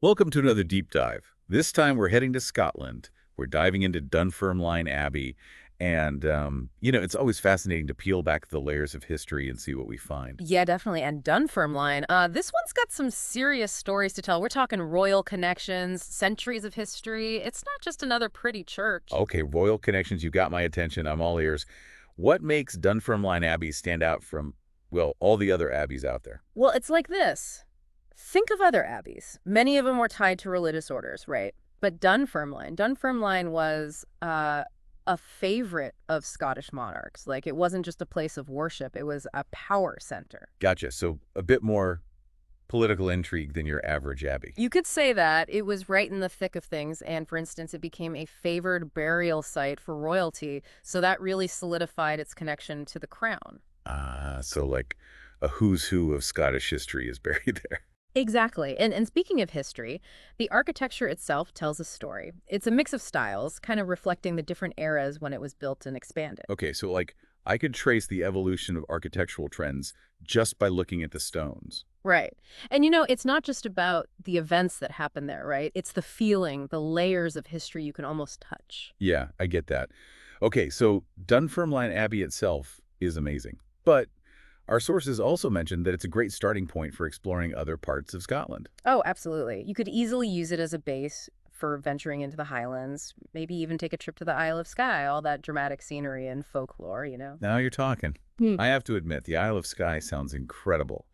Welcome to another deep dive. This time we're heading to Scotland. We're diving into Dunfermline Abbey. And it's always fascinating to peel back the layers of history and see what we find. Yeah, definitely. And Dunfermline, this one's got some serious stories to tell. We're talking royal connections, centuries of history. It's not just another pretty church. Okay, royal connections, you got my attention. I'm all ears. What makes Dunfermline Abbey stand out from, well, all the other abbeys out there? Well, it's like this. Think of other abbeys. Many of them were tied to religious orders, right? But Dunfermline was a favorite of Scottish monarchs. Like, it wasn't just a place of worship, it was a power center. Gotcha. So a bit more political intrigue than your average abbey. You could say that. It was right in the thick of things, and for instance, it became a favored burial site for royalty, so that really solidified its connection to the crown. So like a who's who of Scottish history is buried there. Exactly. And speaking of history, the architecture itself tells a story. It's a mix of styles, kind of reflecting the different eras when it was built and expanded. Okay, so like I could trace the evolution of architectural trends just by looking at the stones. Right. And it's not just about the events that happen there, right? It's the feeling, the layers of history you can almost touch. Yeah, I get that. Okay, so Dunfermline Abbey itself is amazing. But our sources also mentioned that it's a great starting point for exploring other parts of Scotland. Oh, absolutely. You could easily use it as a base for venturing into the Highlands, maybe even take a trip to the Isle of Skye, all that dramatic scenery and folklore. Now you're talking. Hmm. I have to admit, the Isle of Skye sounds incredible.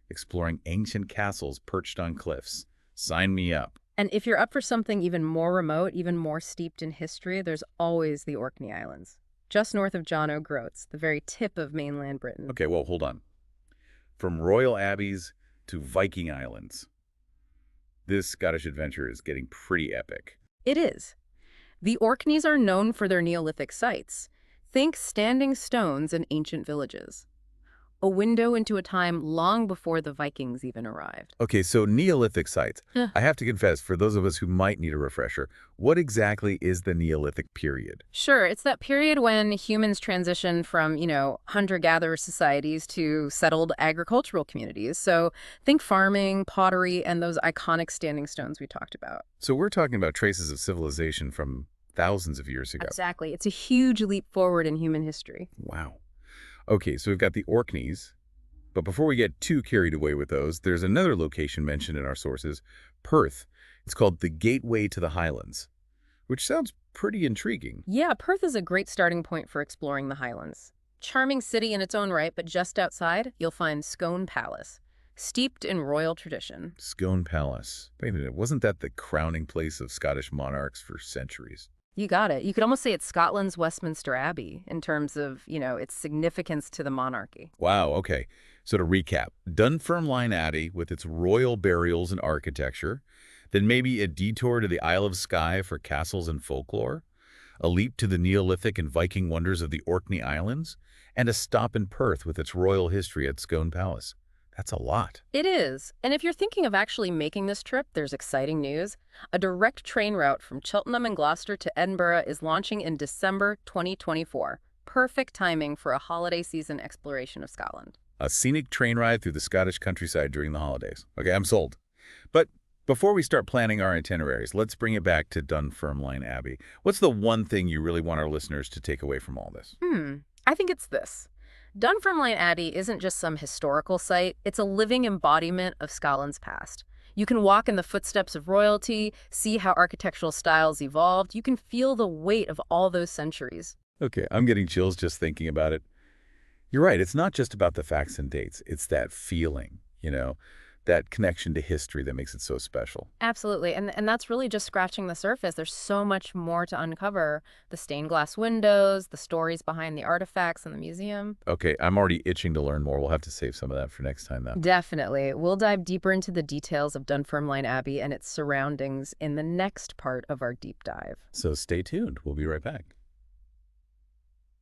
Exploring ancient castles perched on cliffs. Sign me up. And if you're up for something even more remote, even more steeped in history, there's always the Orkney Islands, just north of John O'Groats, the very tip of mainland Britain. Okay, well, hold on. From royal abbeys to Viking islands, this Scottish adventure is getting pretty epic. It is. The Orkneys are known for their Neolithic sites. Think standing stones and ancient villages. A window into a time long before the Vikings even arrived. Okay, so Neolithic sites. Huh. I have to confess, for those of us who might need a refresher, what exactly is the Neolithic period? Sure, it's that period when humans transitioned from, hunter-gatherer societies to settled agricultural communities. So think farming, pottery, and those iconic standing stones we talked about. So we're talking about traces of civilization from thousands of years ago. Exactly. It's a huge leap forward in human history. Wow. Okay, so we've got the Orkneys, but before we get too carried away with those, there's another location mentioned in our sources, Perth. It's called the Gateway to the Highlands, which sounds pretty intriguing. Yeah, Perth is a great starting point for exploring the Highlands. Charming city in its own right, but just outside, you'll find Scone Palace, steeped in royal tradition. Scone Palace. Wait a minute, wasn't that the crowning place of Scottish monarchs for centuries? You got it. You could almost say it's Scotland's Westminster Abbey in terms of, its significance to the monarchy. Wow, okay. So to recap, Dunfermline Abbey with its royal burials and architecture, then maybe a detour to the Isle of Skye for castles and folklore, a leap to the Neolithic and Viking wonders of the Orkney Islands, and a stop in Perth with its royal history at Scone Palace. That's a lot. It is. And if you're thinking of actually making this trip, there's exciting news. A direct train route from Cheltenham and Gloucester to Edinburgh is launching in December 2024. Perfect timing for a holiday season exploration of Scotland. A scenic train ride through the Scottish countryside during the holidays. Okay, I'm sold. But before we start planning our itineraries, let's bring it back to Dunfermline Abbey. What's the one thing you really want our listeners to take away from all this? I think it's this. Dunfermline Abbey isn't just some historical site, it's a living embodiment of Scotland's past. You can walk in the footsteps of royalty, see how architectural styles evolved, you can feel the weight of all those centuries. Okay, I'm getting chills just thinking about it. You're right, it's not just about the facts and dates. It's that feeling, that connection to history that makes it so special. Absolutely, and that's really just scratching the surface. There's so much more to uncover. The stained glass windows, the stories behind the artifacts in the museum. Okay, I'm already itching to learn more. We'll have to save some of that for next time, though. Definitely. We'll dive deeper into the details of Dunfermline Abbey and its surroundings in the next part of our deep dive. So stay tuned. We'll be right back.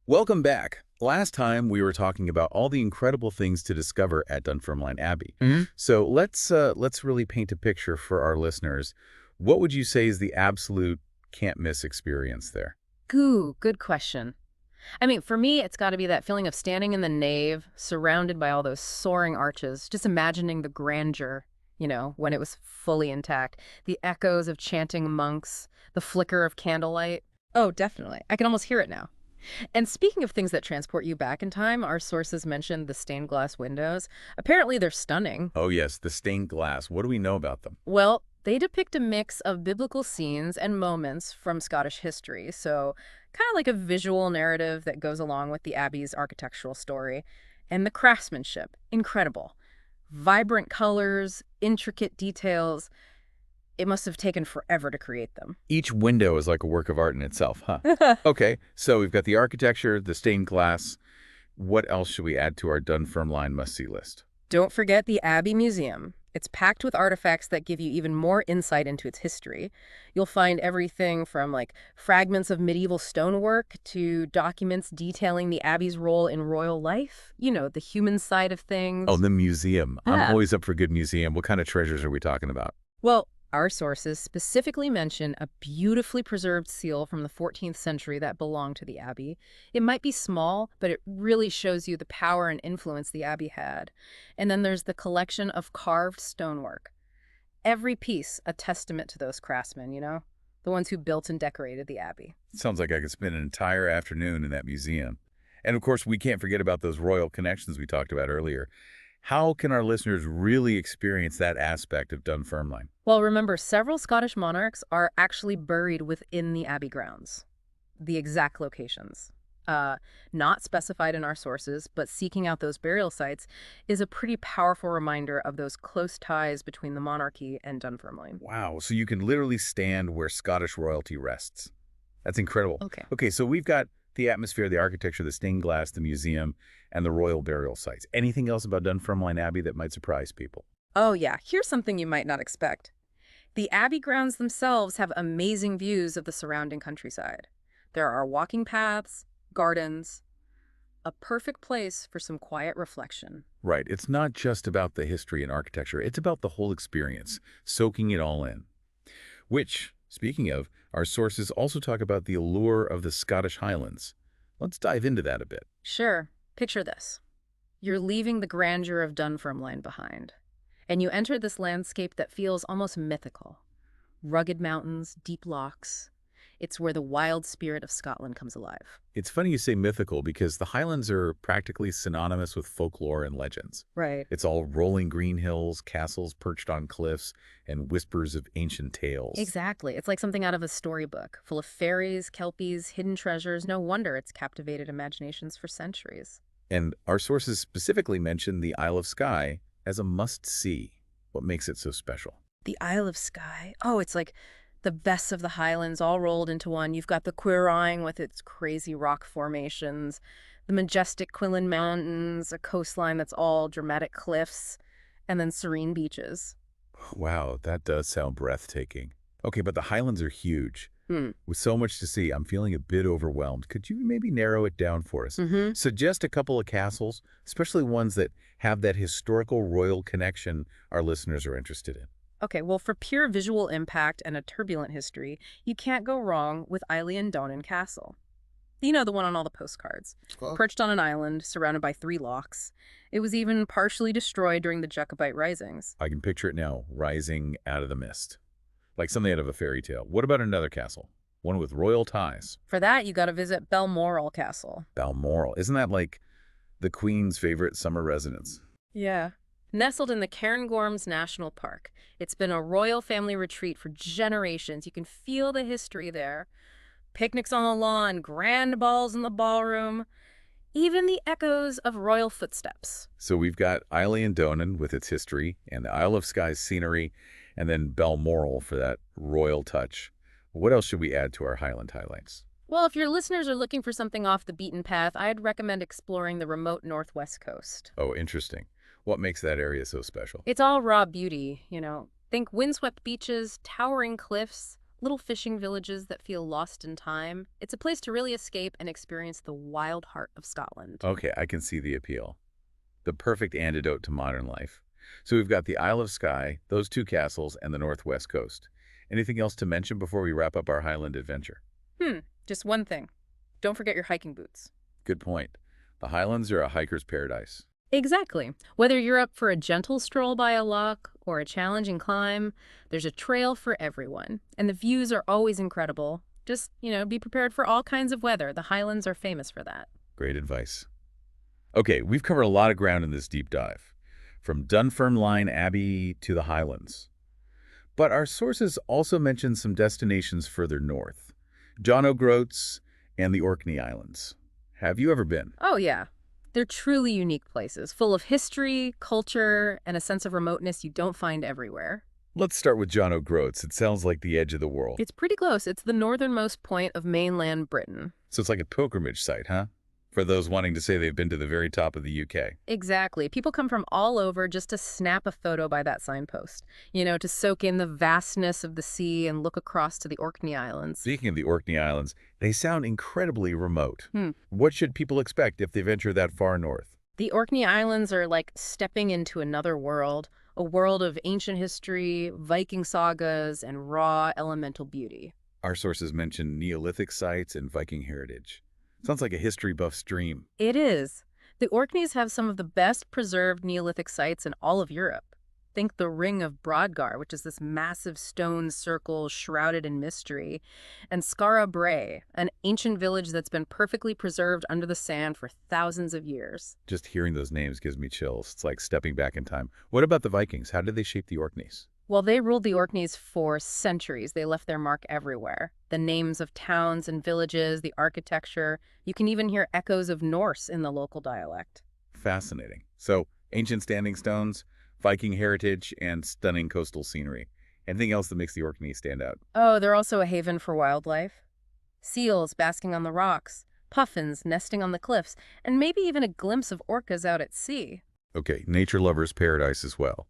Welcome back. Last time we were talking about all the incredible things to discover at Dunfermline Abbey. So let's really paint a picture for our listeners. What would you say is the absolute can't miss experience there? Ooh, good question. I mean, for me, it's got to be that feeling of standing in the nave, surrounded by all those soaring arches, just imagining the grandeur. when it was fully intact. The echoes of chanting monks, the flicker of candlelight. Oh, definitely. I can almost hear it now. And speaking of things that transport you back in time, our sources mentioned the stained glass windows. Apparently, they're stunning. Oh yes, the stained glass. What do we know about them? Well, they depict a mix of biblical scenes and moments from Scottish history, so kind of like a visual narrative that goes along with the Abbey's architectural story. And the craftsmanship, incredible. Vibrant colors, intricate details. It must have taken forever to create them. Each window is like a work of art in itself, huh? Okay, so we've got the architecture, the stained glass. What else should we add to our Dunfermline must-see list? Don't forget the Abbey Museum. It's packed with artifacts that give you even more insight into its history. You'll find everything from fragments of medieval stonework to documents detailing the Abbey's role in royal life, the human side of Oh, things. the museum. I'm Yeah. always up for a good museum. What kind of treasures are we talking about? Well, our sources specifically mention a beautifully preserved seal from the 14th century that belonged to the Abbey. It might be small, but it really shows you the power and influence the Abbey had. And then there's the collection of carved stonework. Every piece a testament to those craftsmen, the ones who built and decorated the Abbey. Sounds like I could spend an entire afternoon in that museum. And of course, we can't forget about those royal connections we talked about earlier. How can our listeners really experience that aspect of Dunfermline? Well, remember, several Scottish monarchs are actually buried within the Abbey grounds. The exact locations. Not specified in our sources, but seeking out those burial sites is a pretty powerful reminder of those close ties between the monarchy and Dunfermline. Wow, so you can literally stand where Scottish royalty rests. That's incredible. Okay. Okay, so we've got the atmosphere, the architecture, the stained glass, the museum, and the royal burial sites. Anything else about Dunfermline Abbey that might surprise people? Oh, yeah. Here's something you might not expect. The Abbey grounds themselves have amazing views of the surrounding countryside. There are walking paths, gardens, a perfect place for some quiet reflection. Right, it's not just about the history and architecture, it's about the whole experience, soaking it all in. Which, speaking of, our sources also talk about the allure of the Scottish Highlands. Let's dive into that a bit. Sure, picture this. You're leaving the grandeur of Dunfermline behind, and you enter this landscape that feels almost mythical. Rugged mountains, deep lochs. It's where the wild spirit of Scotland comes alive. It's funny you say mythical because the Highlands are practically synonymous with folklore and legends. Right. It's all rolling green hills, castles perched on cliffs, and whispers of ancient tales. Exactly. It's like something out of a storybook, full of fairies, kelpies, hidden treasures. No wonder it's captivated imaginations for centuries. And our sources specifically mention the Isle of Skye as a must-see. What makes it so special? The Isle of Skye. Oh, it's like the best of the Highlands all rolled into one. You've got the Quiraing with its crazy rock formations, the majestic Quillan Mountains, a coastline that's all dramatic cliffs, and then serene beaches. Wow, that does sound breathtaking. Okay, but the Highlands are huge. Hmm. With so much to see, I'm feeling a bit overwhelmed. Could you maybe narrow it down for us? Mm-hmm. Suggest a couple of castles, especially ones that have that historical royal connection our listeners are interested in. Okay, well, for pure visual impact and a turbulent history, you can't go wrong with Donan Castle. You know, the one on all the postcards. Oh, Perched on an island, surrounded by 3 lochs. It was even partially destroyed during the Jacobite risings. I can picture it now, rising out of the mist. Like something out of a fairy tale. What about another castle? One with royal ties. For that, you gotta visit Balmoral Castle. Balmoral. Isn't that like the Queen's favorite summer residence? Yeah. Nestled in the Cairngorms National Park. It's been a royal family retreat for generations. You can feel the history there. Picnics on the lawn, grand balls in the ballroom, even the echoes of royal footsteps. So we've got Isle Donan with its history, and the Isle of Skye's scenery, and then Balmoral for that royal touch. What else should we add to our Highland highlights? Well, if your listeners are looking for something off the beaten path, I'd recommend exploring the remote northwest coast. Oh, interesting. What makes that area so special? It's all raw beauty, Think windswept beaches, towering cliffs, little fishing villages that feel lost in time. It's a place to really escape and experience the wild heart of Scotland. Okay, I can see the appeal. The perfect antidote to modern life. So we've got the Isle of Skye, those 2 castles, and the northwest coast. Anything else to mention before we wrap up our Highland adventure? Just one thing. Don't forget your hiking boots. Good point. The Highlands are a hiker's paradise. Exactly. Whether you're up for a gentle stroll by a loch or a challenging climb, there's a trail for everyone. And the views are always incredible. Just, be prepared for all kinds of weather. The Highlands are famous for that. Great advice. Okay, we've covered a lot of ground in this deep dive, from Dunfermline Abbey to the Highlands. But our sources also mention some destinations further north, John O'Groats and the Orkney Islands. Have you ever been? Oh, yeah. They're truly unique places, full of history, culture, and a sense of remoteness you don't find everywhere. Let's start with John O'Groats. It sounds like the edge of the world. It's pretty close. It's the northernmost point of mainland Britain. So it's like a pilgrimage site, huh? For those wanting to say they've been to the very top of the UK. Exactly. People come from all over just to snap a photo by that signpost, to soak in the vastness of the sea and look across to the Orkney Islands. Speaking of the Orkney Islands, they sound incredibly remote. Hmm. What should people expect if they venture that far north? The Orkney Islands are like stepping into another world, a world of ancient history, Viking sagas, and raw elemental beauty. Our sources mention Neolithic sites and Viking heritage. Sounds like a history buff's dream. It is. The Orkneys have some of the best preserved Neolithic sites in all of Europe. Think the Ring of Brodgar, which is this massive stone circle shrouded in mystery, and Skara Brae, an ancient village that's been perfectly preserved under the sand for thousands of years. Just hearing those names gives me chills. It's like stepping back in time. What about the Vikings? How did they shape the Orkneys? Well, they ruled the Orkneys for centuries. They left their mark everywhere. The names of towns and villages, the architecture. You can even hear echoes of Norse in the local dialect. Fascinating. So, ancient standing stones, Viking heritage, and stunning coastal scenery. Anything else that makes the Orkneys stand out? Oh, they're also a haven for wildlife. Seals basking on the rocks, puffins nesting on the cliffs, and maybe even a glimpse of orcas out at sea. Okay, nature lovers' paradise as well.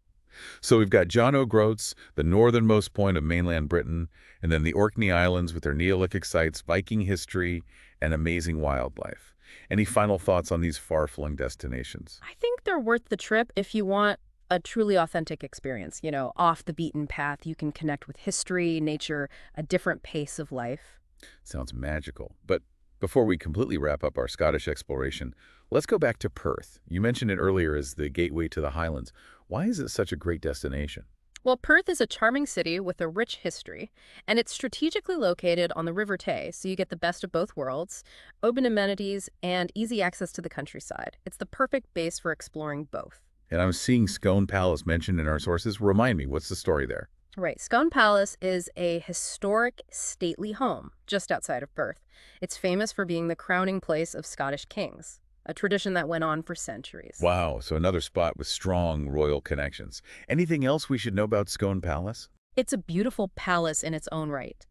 So we've got John O'Groats, the northernmost point of mainland Britain, and then the Orkney Islands with their Neolithic sites, Viking history, and amazing wildlife. Any final thoughts on these far-flung destinations? I think they're worth the trip if you want a truly authentic experience, off the beaten path. You can connect with history, nature, a different pace of life. Sounds magical. But before we completely wrap up our Scottish exploration, let's go back to Perth. You mentioned it earlier as the gateway to the Highlands. Why is it such a great destination? Well, Perth is a charming city with a rich history, and it's strategically located on the River Tay, so you get the best of both worlds, open amenities, and easy access to the countryside. It's the perfect base for exploring both. And I'm seeing Scone Palace mentioned in our sources. Remind me, what's the story there? Right, Scone Palace is a historic, stately home just outside of Perth. It's famous for being the crowning place of Scottish kings, a tradition that went on for centuries. Wow, so another spot with strong royal connections. Anything else we should know about Scone Palace? It's a beautiful palace in its own right,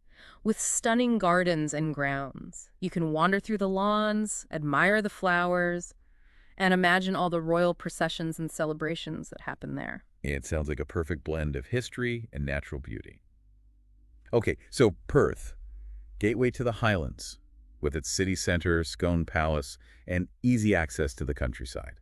with stunning gardens and grounds. You can wander through the lawns, admire the flowers, and imagine all the royal processions and celebrations that happen there. It sounds like a perfect blend of history and natural beauty. Okay, so Perth, gateway to the Highlands, with its city center, Scone Palace, and easy access to the countryside.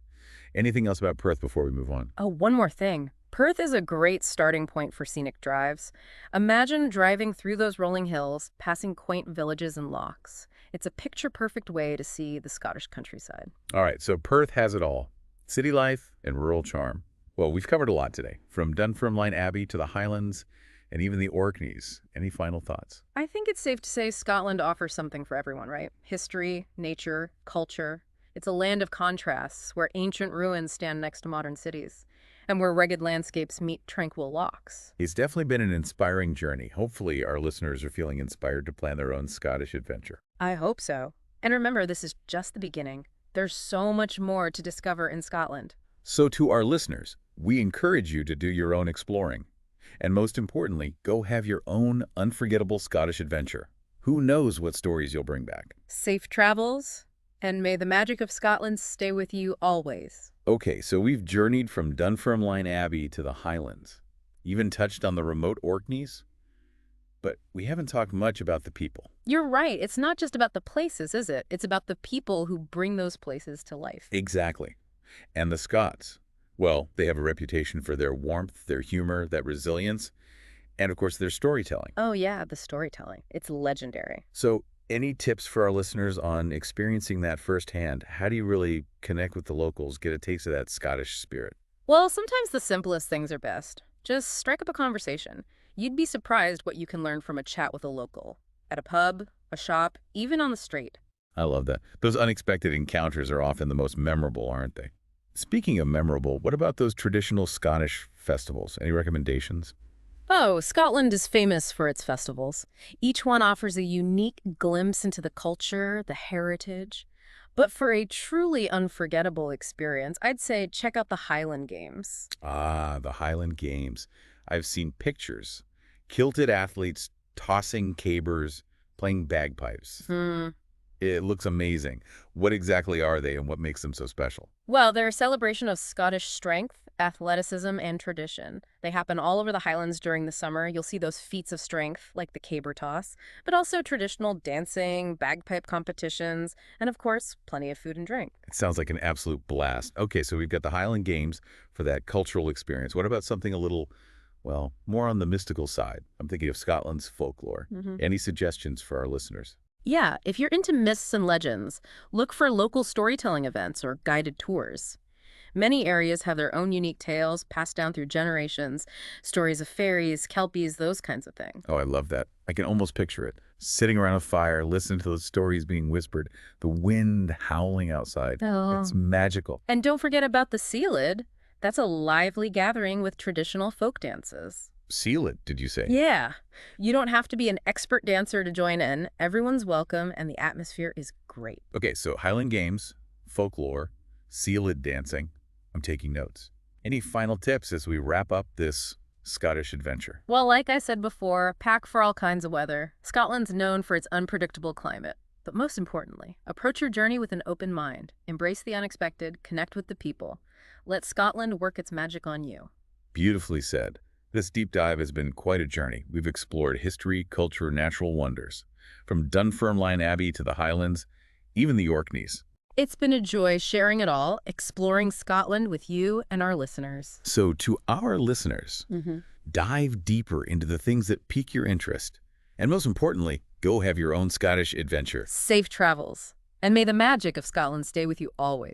Anything else about Perth before we move on? Oh, one more thing. Perth is a great starting point for scenic drives. Imagine driving through those rolling hills, passing quaint villages and lochs. It's a picture-perfect way to see the Scottish countryside. All right, so Perth has it all. City life and rural charm. Well, we've covered a lot today, from Dunfermline Abbey to the Highlands and even the Orkneys. Any final thoughts? I think it's safe to say Scotland offers something for everyone, right? History, nature, culture. It's a land of contrasts where ancient ruins stand next to modern cities and where rugged landscapes meet tranquil lochs. It's definitely been an inspiring journey. Hopefully, our listeners are feeling inspired to plan their own Scottish adventure. I hope so. And remember, this is just the beginning. There's so much more to discover in Scotland. So to our listeners, we encourage you to do your own exploring. And most importantly, go have your own unforgettable Scottish adventure. Who knows what stories you'll bring back? Safe travels, and may the magic of Scotland stay with you always. Okay, so we've journeyed from Dunfermline Abbey to the Highlands, even touched on the remote Orkneys, but we haven't talked much about the people. You're right. It's not just about the places, is it? It's about the people who bring those places to life. Exactly. And the Scots, well, they have a reputation for their warmth, their humor, that resilience, and of course their storytelling. Oh yeah, the storytelling. It's legendary. So Any tips for our listeners on experiencing that firsthand? How do you really connect with the locals, get a taste of that Scottish spirit? Well, sometimes the simplest things are best. Just strike up a conversation. You'd be surprised what you can learn from a chat with a local. At a pub, a shop, even on the street. I love that. Those unexpected encounters are often the most memorable, aren't they? Speaking of memorable, what about those traditional Scottish festivals? Any recommendations? Oh, Scotland is famous for its festivals. Each one offers a unique glimpse into the culture, the heritage. But for a truly unforgettable experience, I'd say check out the Highland Games. Ah, the Highland Games. I've seen pictures. Kilted athletes tossing cabers, playing bagpipes. Hmm. It looks amazing. What exactly are they and what makes them so special? Well, they're a celebration of Scottish strength, athleticism, and tradition. They happen all over the Highlands during the summer. You'll see those feats of strength, like the caber toss, but also traditional dancing, bagpipe competitions, and of course, plenty of food and drink. It sounds like an absolute blast. Okay, so we've got the Highland Games for that cultural experience. What about something a little, well, more on the mystical side? I'm thinking of Scotland's folklore. Any suggestions for our listeners? Yeah, if you're into myths and legends, look for local storytelling events or guided tours. Many areas have their own unique tales passed down through generations, stories of fairies, kelpies, those kinds of things. Oh, I love that. I can almost picture it. Sitting around a fire, listening to those stories being whispered, the wind howling outside. Oh. It's magical. And don't forget about the Sealid. That's a lively gathering with traditional folk dances. Seal it, did you say? Yeah, you don't have to be an expert dancer to join in. Everyone's welcome, and the atmosphere is great. Okay, so Highland Games, folklore, sealed dancing. I'm taking notes. Any final tips as we wrap up this Scottish adventure? Well, like I said before, pack for all kinds of weather. Scotland's known for its unpredictable climate. But most importantly, approach your journey with an open mind. Embrace the unexpected, connect with the people. Let Scotland work its magic on you. Beautifully said. This deep dive has been quite a journey. We've explored history, culture, natural wonders. From Dunfermline Abbey to the Highlands, even the Orkneys. It's been a joy sharing it all, exploring Scotland with you and our listeners. So to our listeners, dive deeper into the things that pique your interest. And most importantly, go have your own Scottish adventure. Safe travels. And may the magic of Scotland stay with you always.